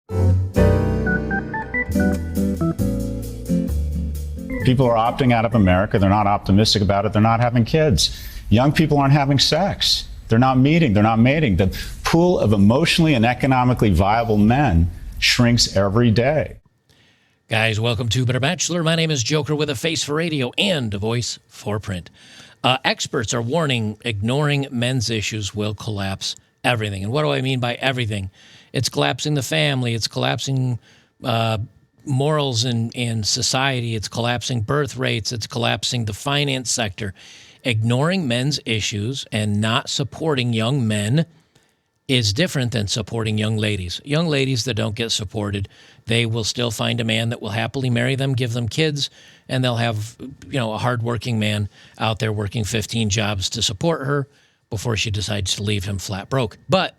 People are opting out of America. They're not optimistic about it. They're not having kids. Young people aren't having sex. They're not meeting. They're not mating. The pool of emotionally and economically viable men shrinks every day. Guys, welcome to Better Bachelor. My name is Joker with a face for radio and a voice for print. Experts are warning ignoring men's issues will collapse everything. And what do I mean by everything? It's collapsing the family. It's collapsing morals in society. It's collapsing birth rates. It's collapsing the finance sector. Ignoring men's issues and not supporting young men is different than supporting young ladies. Young ladies that don't get supported, they will still find a man that will happily marry them, give them kids, and they'll have, a hardworking man out there working 15 jobs to support her before she decides to leave him flat broke. But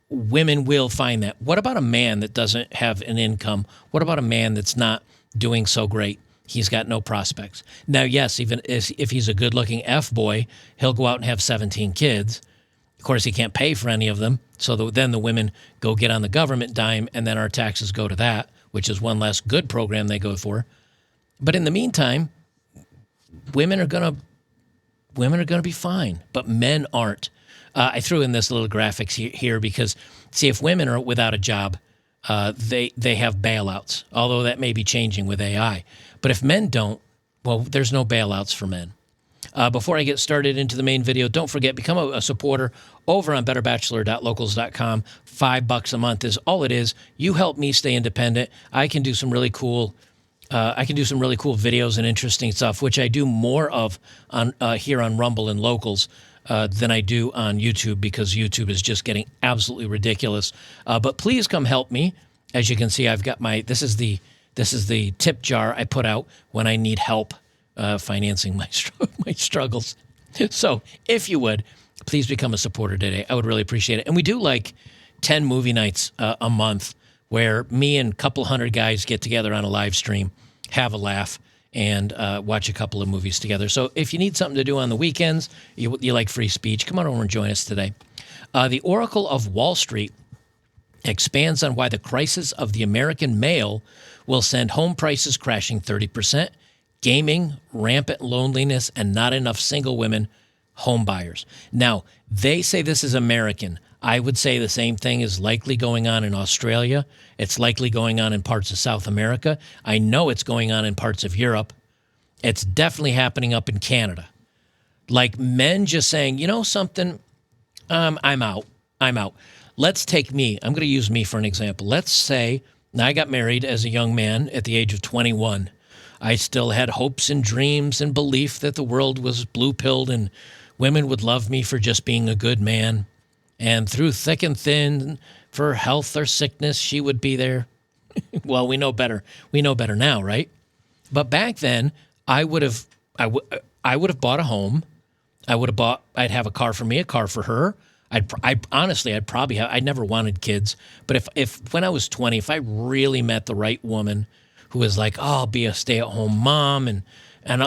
women will find that. What about a man that doesn't have an income? What about a man that's not doing so great? He's got no prospects. Now, yes, even if he's a good-looking F-boy, he'll go out and have 17 kids. Of course, he can't pay for any of them, so then the women go get on the government dime, and then our taxes go to that, which is one less good program they go for. But in the meantime, women are gonna be fine, but men aren't. I threw in this little graphics here because, see, if women are without a job, they have bailouts, although that may be changing with AI. But if men don't, well, there's no bailouts for men. Before I get started into the main video, don't forget, become a supporter over on betterbachelor.locals.com. $5 a month is all it is. You help me stay independent. I can do some really cool videos and interesting stuff, which I do more of on here on Rumble and Locals than I do on YouTube, because YouTube is just getting absolutely ridiculous. But please come help me. As you can see, I've got this is the tip jar I put out when I need help financing my struggles. So if you would, please become a supporter today. I would really appreciate it. And we do like 10 movie nights a month where me and a couple hundred guys get together on a live stream, have a laugh, and watch a couple of movies together. So if you need something to do on the weekends, you like free speech, come on over and join us today. The Oracle of Wall Street expands on why the crisis of the American male will send home prices crashing 30%, gaming, rampant loneliness, and not enough single women home buyers. Now, they say this is American. I would say the same thing is likely going on in Australia. It's likely going on in parts of South America. I know it's going on in parts of Europe. It's definitely happening up in Canada. Like men just saying, you know something, I'm out. Let's take me. I'm going to use me for an example. Let's say I got married as a young man at the age of 21. I still had hopes and dreams and belief that the world was blue-pilled and women would love me for just being a good man. And through thick and thin, for health or sickness, she would be there. Well, we know better. We know better now, right? But back then, I would have bought a home. I'd have a car for me, a car for her. I'd never wanted kids. But if when I was 20, if I really met the right woman who was like, oh, I'll be a stay-at-home mom and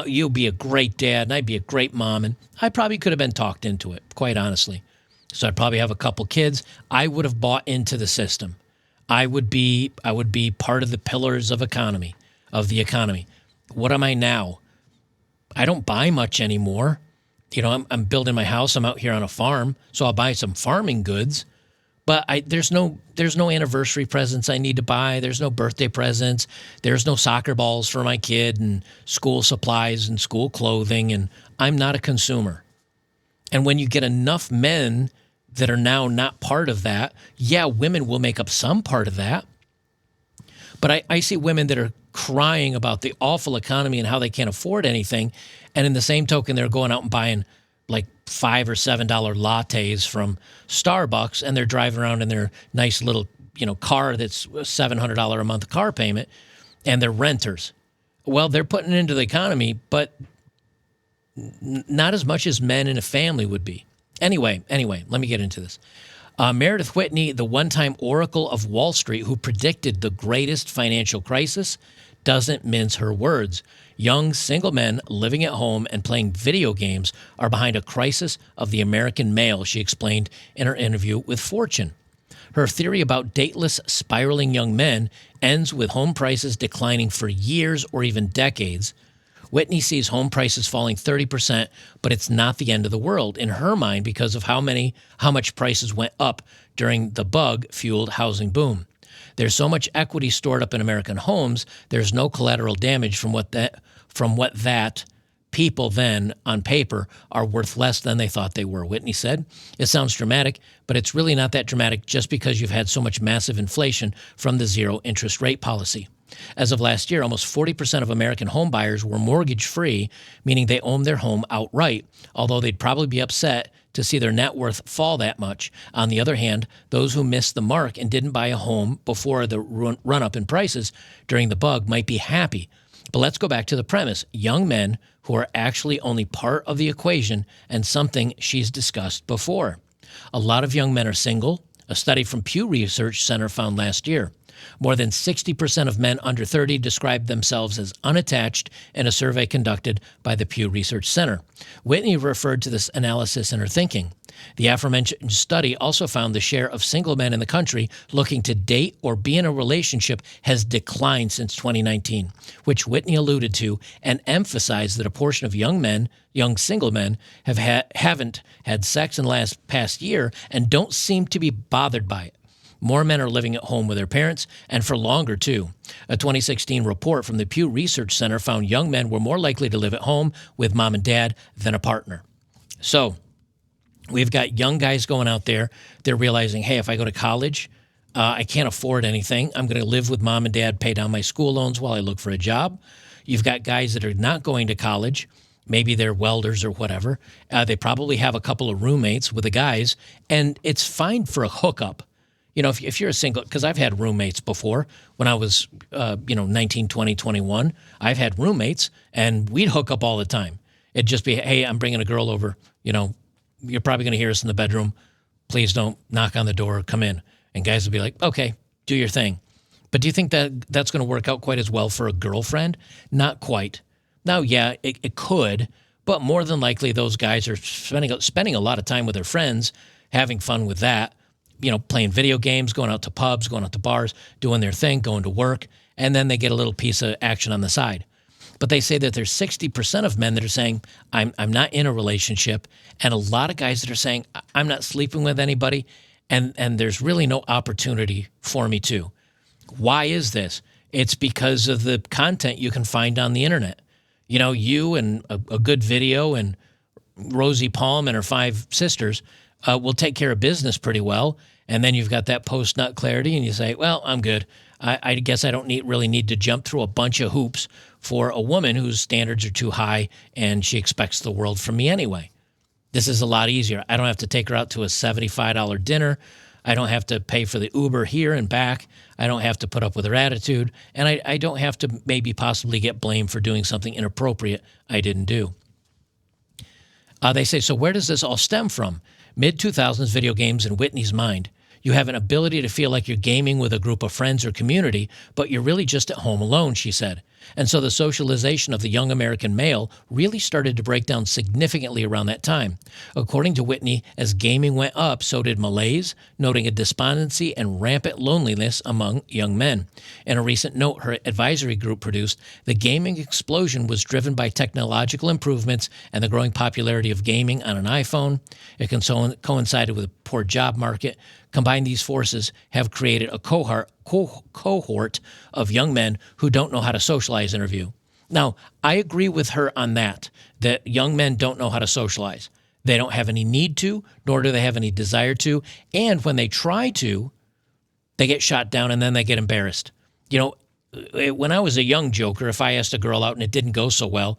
you'll be a great dad and I'd be a great mom, and I probably could have been talked into it, quite honestly. So I'd probably have a couple kids. I would have bought into the system. I would be part of the pillars of the economy. What am I now? I don't buy much anymore. I'm building my house. I'm out here on a farm, so I'll buy some farming goods. But there's no anniversary presents I need to buy. There's no birthday presents. There's no soccer balls for my kid and school supplies and school clothing. And I'm not a consumer. And when you get enough men that are now not part of that, yeah, women will make up some part of that. But I see women that are crying about the awful economy and how they can't afford anything. And in the same token, they're going out and buying like $5 or $7 lattes from Starbucks, and they're driving around in their nice little, car that's $700 a month car payment, and they're renters. Well, they're putting it into the economy, but not as much as men in a family would be. Anyway, let me get into this. Meredith Whitney, the one-time Oracle of Wall Street who predicted the greatest financial crisis, doesn't mince her words. Young single men living at home and playing video games are behind a crisis of the American male, she explained in her interview with Fortune. Her theory about dateless, spiraling young men ends with home prices declining for years or even decades. Whitney sees home prices falling 30%, but it's not the end of the world in her mind because of how much prices went up during the bug-fueled housing boom. There's so much equity stored up in American homes, there's no collateral damage from what that people then, on paper, are worth less than they thought they were, Whitney said. It sounds dramatic, but it's really not that dramatic just because you've had so much massive inflation from the zero interest rate policy. As of last year, almost 40% of American home buyers were mortgage-free, meaning they owned their home outright, although they'd probably be upset to see their net worth fall that much. On the other hand, those who missed the mark and didn't buy a home before the run-up in prices during the bug might be happy. But let's go back to the premise. Young men who are actually only part of the equation and something she's discussed before. A lot of young men are single, a study from Pew Research Center found last year. More than 60% of men under 30 described themselves as unattached in a survey conducted by the Pew Research Center. Whitney referred to this analysis in her thinking. The aforementioned study also found the share of single men in the country looking to date or be in a relationship has declined since 2019, which Whitney alluded to and emphasized that a portion of young single men haven't had sex in the past year and don't seem to be bothered by it. More men are living at home with their parents, and for longer, too. A 2016 report from the Pew Research Center found young men were more likely to live at home with mom and dad than a partner. So we've got young guys going out there. They're realizing, hey, if I go to college, I can't afford anything. I'm going to live with mom and dad, pay down my school loans while I look for a job. You've got guys that are not going to college. Maybe they're welders or whatever. They probably have a couple of roommates with the guys, and it's fine for a hookup. You know, if you're a single, because I've had roommates before when I was, 19, 20, 21, I've had roommates and we'd hook up all the time. It'd just be, hey, I'm bringing a girl over. You know, you're probably going to hear us in the bedroom. Please don't knock on the door, come in. And guys would be like, okay, do your thing. But do you think that that's going to work out quite as well for a girlfriend? Not quite. Now, yeah, it could, but more than likely those guys are spending a lot of time with their friends, having fun with that. You know, playing video games, going out to pubs, going out to bars, doing their thing, going to work, and then they get a little piece of action on the side. But they say that there's 60% of men that are saying, I'm not in a relationship, and a lot of guys that are saying, I'm not sleeping with anybody, and there's really no opportunity for me to. Why is this? It's because of the content you can find on the internet. You know, you and a good video and Rosie Palm and her 5 sisters will take care of business pretty well, and then you've got that post-nut clarity, and you say, well, I'm good. I guess I don't really need to jump through a bunch of hoops for a woman whose standards are too high, and she expects the world from me anyway. This is a lot easier. I don't have to take her out to a $75 dinner. I don't have to pay for the Uber here and back. I don't have to put up with her attitude, and I don't have to maybe possibly get blamed for doing something inappropriate I didn't do. They say, so where does this all stem from? Mid-2000s video games in Whitney's mind. You have an ability to feel like you're gaming with a group of friends or community, but you're really just at home alone, she said. And so the socialization of the young American male really started to break down significantly around that time. According to Whitney, as gaming went up, so did malaise, noting a despondency and rampant loneliness among young men. In a recent note her advisory group produced, the gaming explosion was driven by technological improvements and the growing popularity of gaming on an iPhone. It coincided with a poor job market. Combined, these forces have created a cohort of young men who don't know how to socialize in her view. Now, I agree with her on that young men don't know how to socialize. They don't have any need to, nor do they have any desire to. And when they try to, they get shot down and then they get embarrassed. You know, when I was a young joker, if I asked a girl out and it didn't go so well,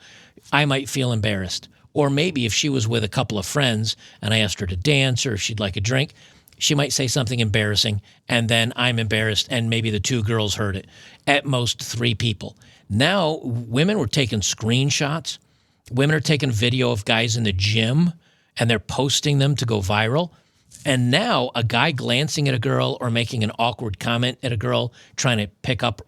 I might feel embarrassed. Or maybe if she was with a couple of friends and I asked her to dance or if she'd like a drink, she might say something embarrassing, and then I'm embarrassed, and maybe the 2 girls heard it. At most 3 people. Now, women were taking screenshots. Women are taking video of guys in the gym, and they're posting them to go viral. And now a guy glancing at a girl or making an awkward comment at a girl trying to pick up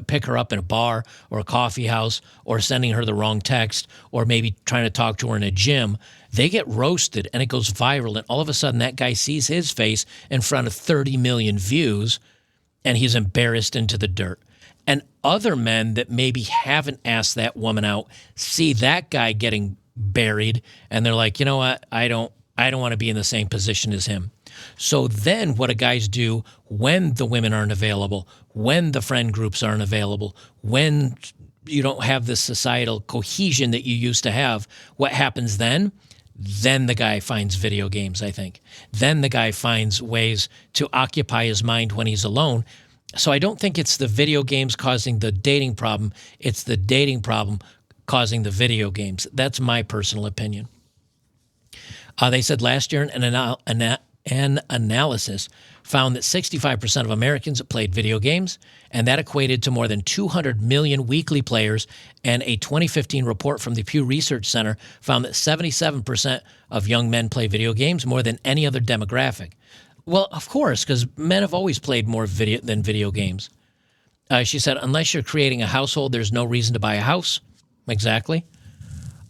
pick her up in a bar or a coffee house, or sending her the wrong text, or maybe trying to talk to her in a gym, they get roasted and it goes viral. And all of a sudden that guy sees his face in front of 30 million views and he's embarrassed into the dirt. And other men that maybe haven't asked that woman out see that guy getting buried and they're like, you know what? I don't want to be in the same position as him. So then what do guys do when the women aren't available, when the friend groups aren't available, when you don't have this societal cohesion that you used to have? What happens then? Then the guy finds video games, I think. Then the guy finds ways to occupy his mind when he's alone. So I don't think it's the video games causing the dating problem. It's the dating problem causing the video games. That's my personal opinion. They said last year an analysis found that 65% of Americans played video games, and that equated to more than 200 million weekly players. And a 2015 report from the Pew Research Center found that 77% of young men play video games, more than any other demographic. Well, of course, because men have always played more video games. She said, unless you're creating a household, there's no reason to buy a house. Exactly.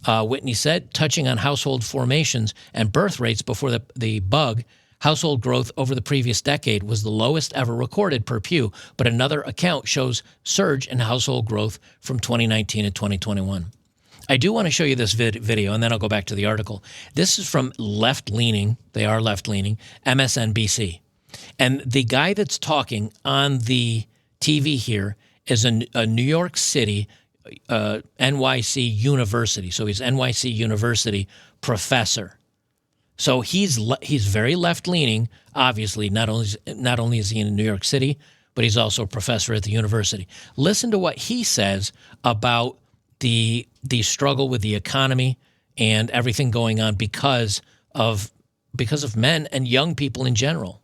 Whitney said, touching on household formations and birth rates before the bug, household growth over the previous decade was the lowest ever recorded per Pew, but another account shows surge in household growth from 2019 to 2021. I do want to show you this video, and then I'll go back to the article. This is from left-leaning, they are left-leaning, MSNBC. And the guy that's talking on the TV here is a New York City NYC University. So he's NYC University professor. So he's very left-leaning, obviously. Not only is he in New York City, but he's also a professor at the university. Listen to what he says about the struggle with the economy and everything going on because of men and young people in general.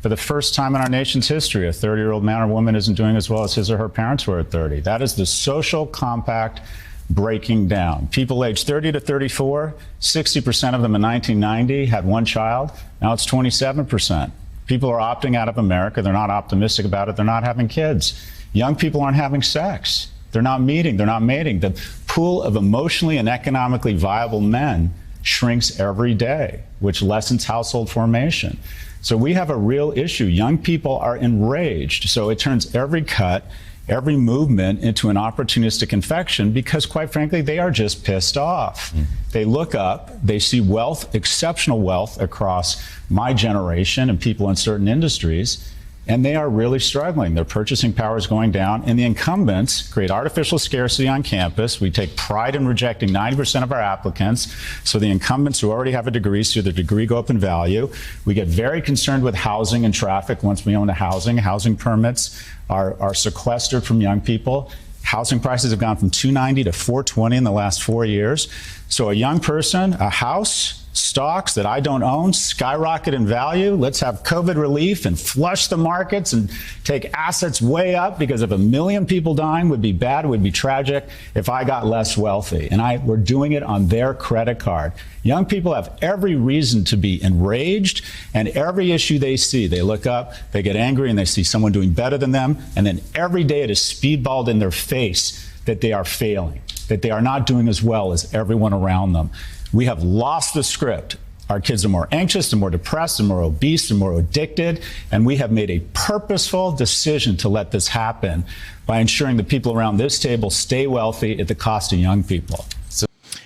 For the first time in our nation's history, a 30-year-old man or woman isn't doing as well as his or her parents were at 30. That is the social compact breaking down. People aged 30 to 34, 60% of them in 1990 had one child. Now it's 27%. People are opting out of America. They're not optimistic about it. They're not having kids. Young people aren't having sex. They're not meeting. They're not mating. The pool of emotionally and economically viable men shrinks every day, which lessens household formation. So we have a real issue. Young people are enraged. So it turns every cut, every movement into an opportunistic infection because, quite frankly, they are just pissed off. They look up, they see wealth, exceptional wealth across my generation and people in certain industries, and they are really struggling. Their purchasing power is going down, and the incumbents create artificial scarcity on campus. We take pride in rejecting 90% of our applicants, so the incumbents who already have a degree see their degree go up in value. We get very concerned with housing and traffic once we own a housing. Housing permits are sequestered from young people. Housing prices have gone from $290 to $420 in the last 4 years. So a young person, a house, stocks that I don't own skyrocket in value. Let's have COVID relief and flush the markets and take assets way up, because if 1 million people dying would be bad, would be tragic if I got less wealthy. And we're doing it on their credit card. Young people have every reason to be enraged, and every issue they see, they look up, they get angry, and they see someone doing better than them. And then every day it is speedballed in their face that they are failing, that they are not doing as well as everyone around them. We have lost the script. Our kids are more anxious and more depressed and more obese and more addicted. And we have made a purposeful decision to let this happen by ensuring the people around this table stay wealthy at the cost of young people.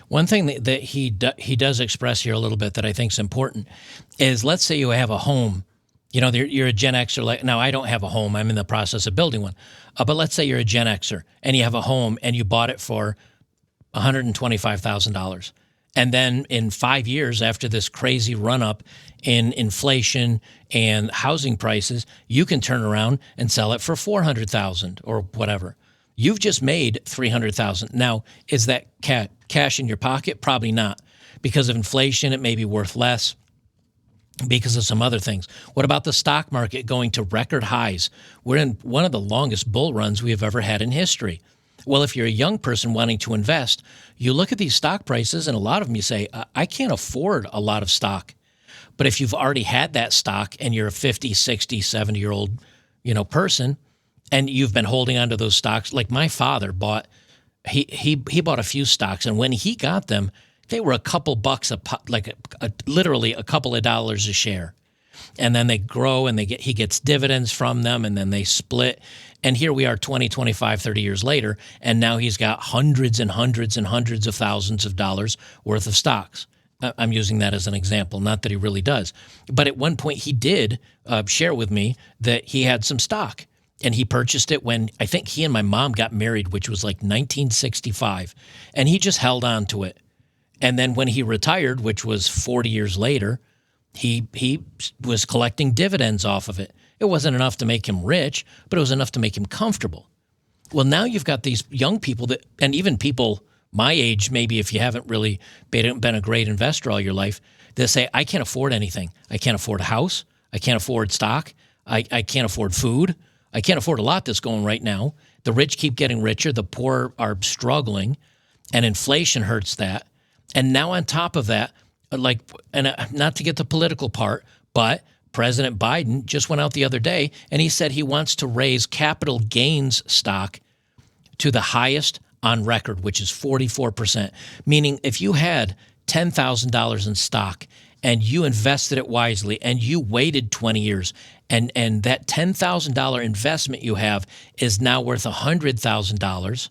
One thing that he does express here a little bit that I think is important is, let's say you have a home. You know, you're a Gen Xer. Now, I don't have a home. I'm in the process of building one. But let's say you're a Gen Xer and you have a home and you bought it for $125,000. And then in 5 years, after this crazy run-up in inflation and housing prices, you can turn around and sell it for $400,000 or whatever. You've just made $300,000. Now, is that cash in your pocket? Probably not. Because of inflation, it may be worth less. Because of some other things. What about the stock market going to record highs? We're in one of the longest bull runs we have ever had in history. Well, if you're a young person wanting to invest, you look at these stock prices, and a lot of them you say, I can't afford a lot of stock. But if you've already had that stock and you're a 50, 60, 70-year-old, person, and you've been holding onto those stocks. Like my father bought, he bought a few stocks, and when he got them, they were a couple bucks literally a couple of dollars a share. And then they grow, and he gets dividends from them, and then they split. And here we are 20, 25, 30 years later, and now he's got hundreds and hundreds and hundreds of thousands of dollars worth of stocks. I'm using that as an example, not that he really does. But at one point he did share with me that he had some stock, and he purchased it when I think he and my mom got married, which was like 1965, and he just held on to it. And then when he retired, which was 40 years later, he was collecting dividends off of it. It wasn't enough to make him rich, but it was enough to make him comfortable. Well, now you've got these young people that, and even people my age, maybe if you haven't really been a great investor all your life, that say, I can't afford anything. I can't afford a house. I can't afford stock. I can't afford food. I can't afford a lot that's going right now. The rich keep getting richer. The poor are struggling, and inflation hurts that. And now on top of that, not to get the political part, but President Biden just went out the other day and he said he wants to raise capital gains stock to the highest on record, which is 44%. Meaning if you had $10,000 in stock and you invested it wisely and you waited 20 years and that $10,000 investment you have is now worth $100,000,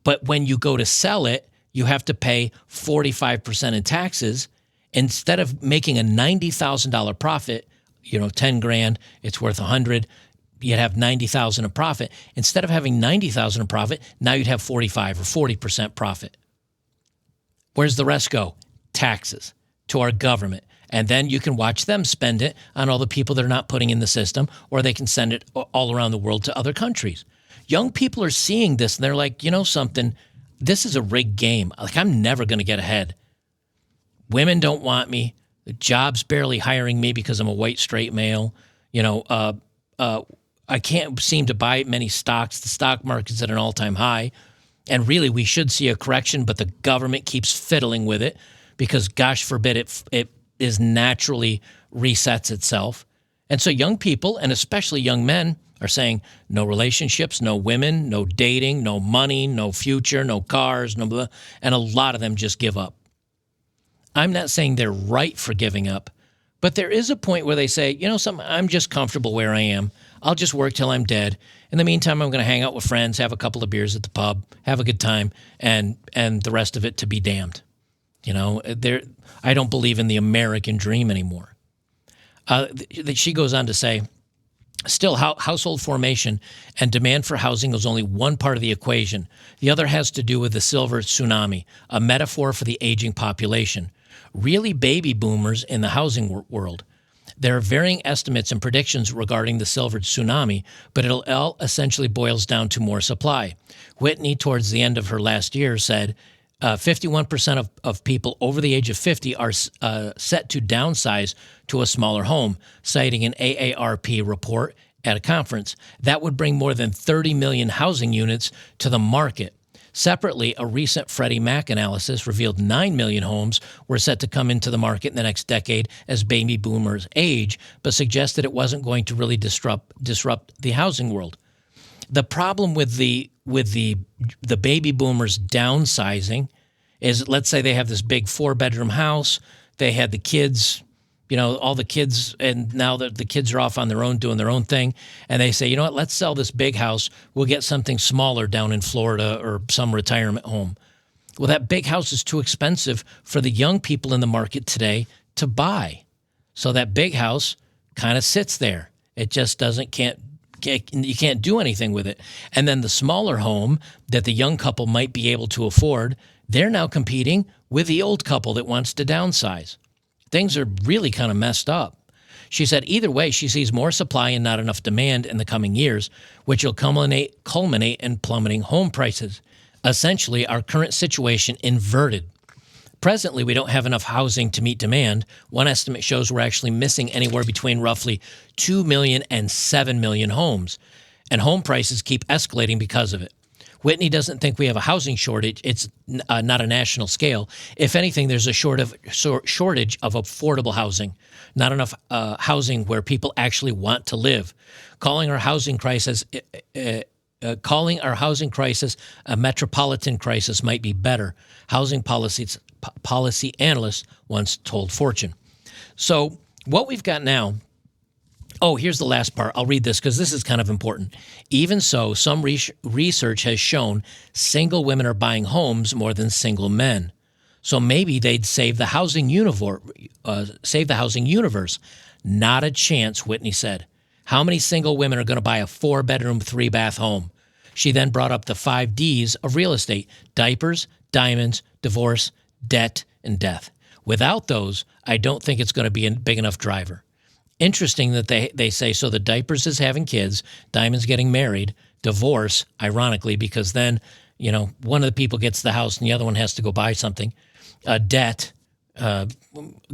but when you go to sell it, you have to pay 45% in taxes. Instead of making a $90,000 profit, 10 grand, it's worth 100. You'd have 90,000 in profit. Instead of having 90,000 in profit, now you'd have 45 or 40% profit. Where's the rest go? Taxes to our government. And then you can watch them spend it on all the people that are not putting in the system, or they can send it all around the world to other countries. Young people are seeing this and they're like, something, this is a rigged game. Like, I'm never going to get ahead. Women don't want me. The job's barely hiring me because I'm a white, straight male. I can't seem to buy many stocks. The stock market's at an all-time high. And really, we should see a correction, but the government keeps fiddling with it because, gosh forbid, it is naturally resets itself. And so young people, and especially young men, are saying no relationships, no women, no dating, no money, no future, no cars, no blah, and a lot of them just give up. I'm not saying they're right for giving up, but there is a point where they say, something, I'm just comfortable where I am. I'll just work till I'm dead. In the meantime, I'm going to hang out with friends, have a couple of beers at the pub, have a good time, and the rest of it to be damned. I don't believe in the American dream anymore. She goes on to say, still, household formation and demand for housing is only one part of the equation. The other has to do with the silver tsunami, a metaphor for the aging population. Really baby boomers in the housing world. There are varying estimates and predictions regarding the silver tsunami, but it all essentially boils down to more supply. Whitney, towards the end of her last year, said 51% of people over the age of 50 are set to downsize to a smaller home, citing an AARP report at a conference. That would bring more than 30 million housing units to the market. Separately, a recent Freddie Mac analysis revealed 9 million homes were set to come into the market in the next decade as baby boomers age, but suggested it wasn't going to really disrupt the housing world. The problem with the baby boomers downsizing is, let's say they have this big 4-bedroom house, they had the kids, all the kids, and now that the kids are off on their own doing their own thing, and they say, let's sell this big house. We'll get something smaller down in Florida or some retirement home. Well, that big house is too expensive for the young people in the market today to buy. So that big house kind of sits there. It just you can't do anything with it. And then the smaller home that the young couple might be able to afford, they're now competing with the old couple that wants to downsize. Things are really kind of messed up. She said either way, she sees more supply and not enough demand in the coming years, which will culminate in plummeting home prices. Essentially, our current situation inverted. Presently, we don't have enough housing to meet demand. One estimate shows we're actually missing anywhere between roughly 2 million and 7 million homes, and home prices keep escalating because of it. Whitney doesn't think we have a housing shortage. It's not a national scale. If anything, there's a shortage of affordable housing, not enough housing where people actually want to live. Calling our housing crisis a metropolitan crisis might be better. Housing policy analysts once told Fortune. So what we've got now. Oh, here's the last part. I'll read this because this is kind of important. Even so, some research has shown single women are buying homes more than single men. So maybe they'd save the housing universe. Not a chance, Whitney said. How many single women are going to buy a 4-bedroom, 3-bath home? She then brought up the 5 Ds of real estate: diapers, diamonds, divorce, debt, and death. Without those, I don't think it's going to be a big enough driver. Interesting that they say, so the diapers is having kids, diamonds getting married, divorce, ironically, because then, one of the people gets the house and the other one has to go buy something, debt,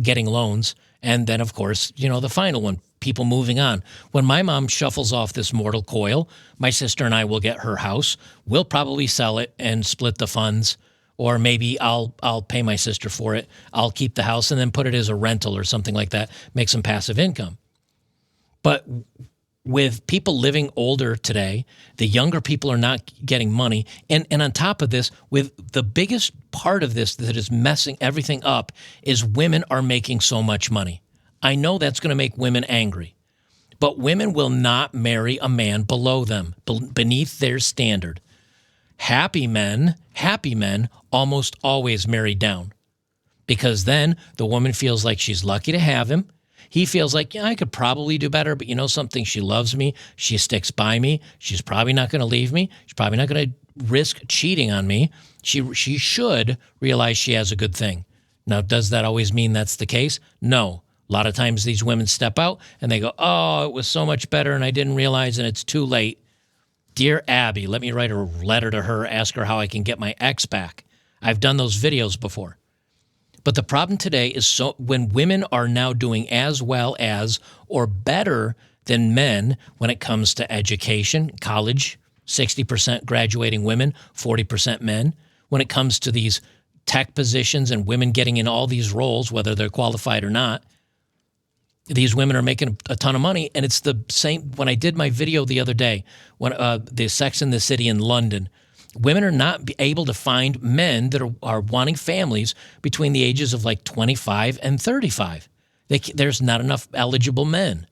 getting loans, and then, of course, the final one, people moving on. When my mom shuffles off this mortal coil, my sister and I will get her house. We'll probably sell it and split the funds, or maybe I'll pay my sister for it. I'll keep the house and then put it as a rental or something like that, make some passive income. But with people living older today, the younger people are not getting money. And on top of this, with the biggest part of this that is messing everything up is women are making so much money. I know that's going to make women angry, but women will not marry a man below them, beneath their standard. Happy men almost always marry down, because then the woman feels like she's lucky to have him. He feels like, I could probably do better, but something, she loves me. She sticks by me. She's probably not going to leave me. She's probably not going to risk cheating on me. She should realize she has a good thing. Now, does that always mean that's the case? No. A lot of times these women step out and they go, oh, it was so much better and I didn't realize and it's too late. Dear Abby, let me write a letter to her, ask her how I can get my ex back. I've done those videos before. But the problem today is when women are now doing as well as or better than men when it comes to education, college, 60% graduating women, 40% men. When it comes to these tech positions and women getting in all these roles, whether they're qualified or not, these women are making a ton of money. And it's the same. When I did my video the other day, when the Sex and the City in London, women are not able to find men that are wanting families between the ages of like 25 and 35. There's not enough eligible men.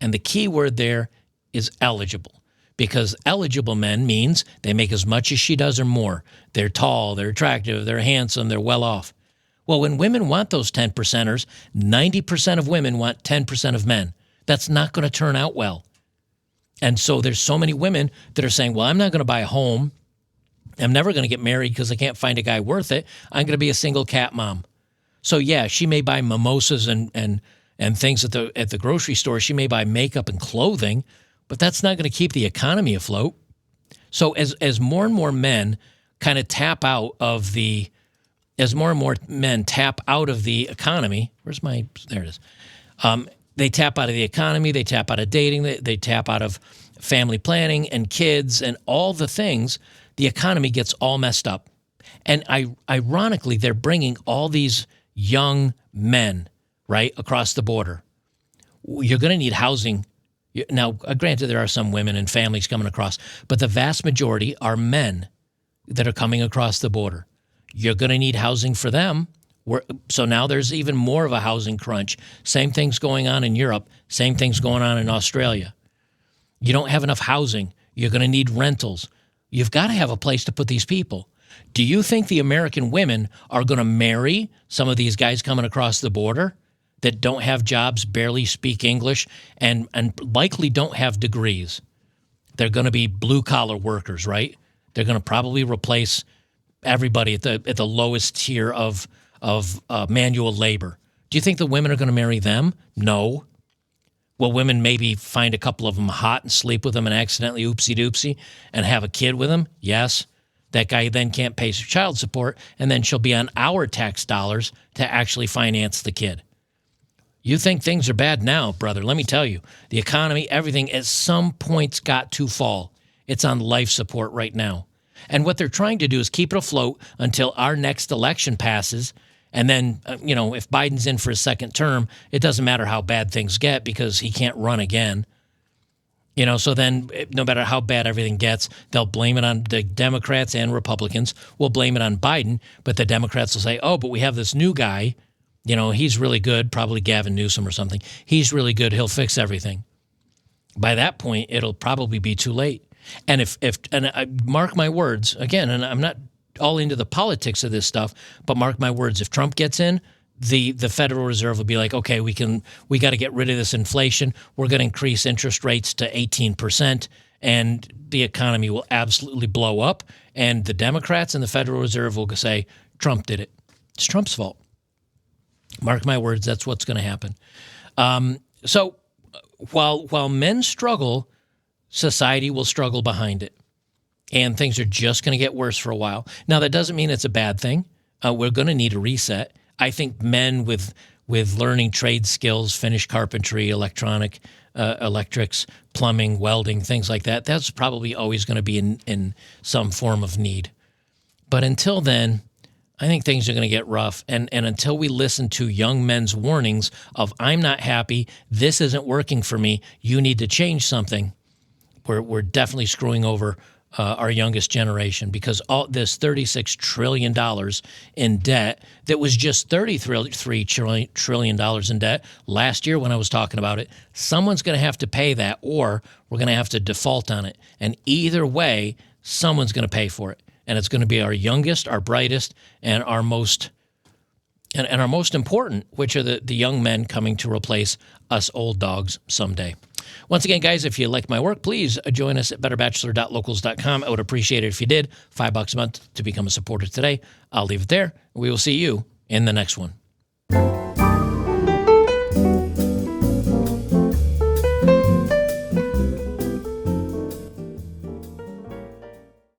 And the key word there is eligible, because eligible men means they make as much as she does or more. They're tall, they're attractive, they're handsome, they're well off. Well, when women want those 10%ers, 90% of women want 10% of men. That's not going to turn out well. And so there's so many women that are saying, well, I'm not going to buy a home. I'm never going to get married because I can't find a guy worth it. I'm going to be a single cat mom. So yeah, she may buy mimosas and things at the grocery store. She may buy makeup and clothing, but that's not going to keep the economy afloat. So as more and more men kind of tap out of the economy, there it is. They tap out of the economy, they tap out of dating, they tap out of family planning and kids and all the things, the economy gets all messed up. And ironically, they're bringing all these young men, right, across the border. You're going to need housing. Now, granted, there are some women and families coming across, but the vast majority are men that are coming across the border. You're going to need housing for them. So now there's even more of a housing crunch. Same things going on in Europe. Same things going on in Australia. You don't have enough housing. You're going to need rentals. You've got to have a place to put these people. Do you think the American women are going to marry some of these guys coming across the border that don't have jobs, barely speak English, and likely don't have degrees? They're going to be blue-collar workers, right? They're going to probably replace everybody at the lowest tier of manual labor. Do you think the women are going to marry them? No. Will women maybe find a couple of them hot and sleep with them and accidentally oopsie-doopsie and have a kid with them? Yes. That guy then can't pay child support, and then she'll be on our tax dollars to actually finance the kid. You think things are bad now, brother. Let me tell you, the economy, everything at some points got to fall. It's on life support right now. And what they're trying to do is keep it afloat until our next election passes. And then, if Biden's in for a second term, it doesn't matter how bad things get because he can't run again. So then no matter how bad everything gets, they'll blame it on the Democrats and Republicans. We'll blame it on Biden, but the Democrats will say, oh, but we have this new guy. He's really good, probably Gavin Newsom or something. He's really good. He'll fix everything. By that point, it'll probably be too late. And if I mark my words, again, and I'm not all into the politics of this stuff, but mark my words, if Trump gets in, the Federal Reserve will be like, okay, we got to get rid of this inflation. We're going to increase interest rates to 18%, and the economy will absolutely blow up. And the Democrats and the Federal Reserve will say, Trump did it. It's Trump's fault. Mark my words, that's what's going to happen. So while men struggle, society will struggle behind it. And things are just going to get worse for a while. Now, that doesn't mean it's a bad thing. We're going to need a reset. I think men with learning trade skills, finished carpentry, electrics, plumbing, welding, things like that, that's probably always going to be in some form of need. But until then, I think things are going to get rough. And until we listen to young men's warnings of, I'm not happy, this isn't working for me, you need to change something, we're definitely screwing over our youngest generation, because all this $36 trillion in debt that was just $33 trillion in debt last year when I was talking about it, someone's going to have to pay that, or we're going to have to default on it. And either way, someone's going to pay for it. And it's going to be our youngest, our brightest, and our most important, which are the young men coming to replace us old dogs someday. Once again, guys, if you like my work, please join us at betterbachelor.locals.com. I would appreciate it if you did. $5 a month to become a supporter today. I'll leave it there. We will see you in the next one.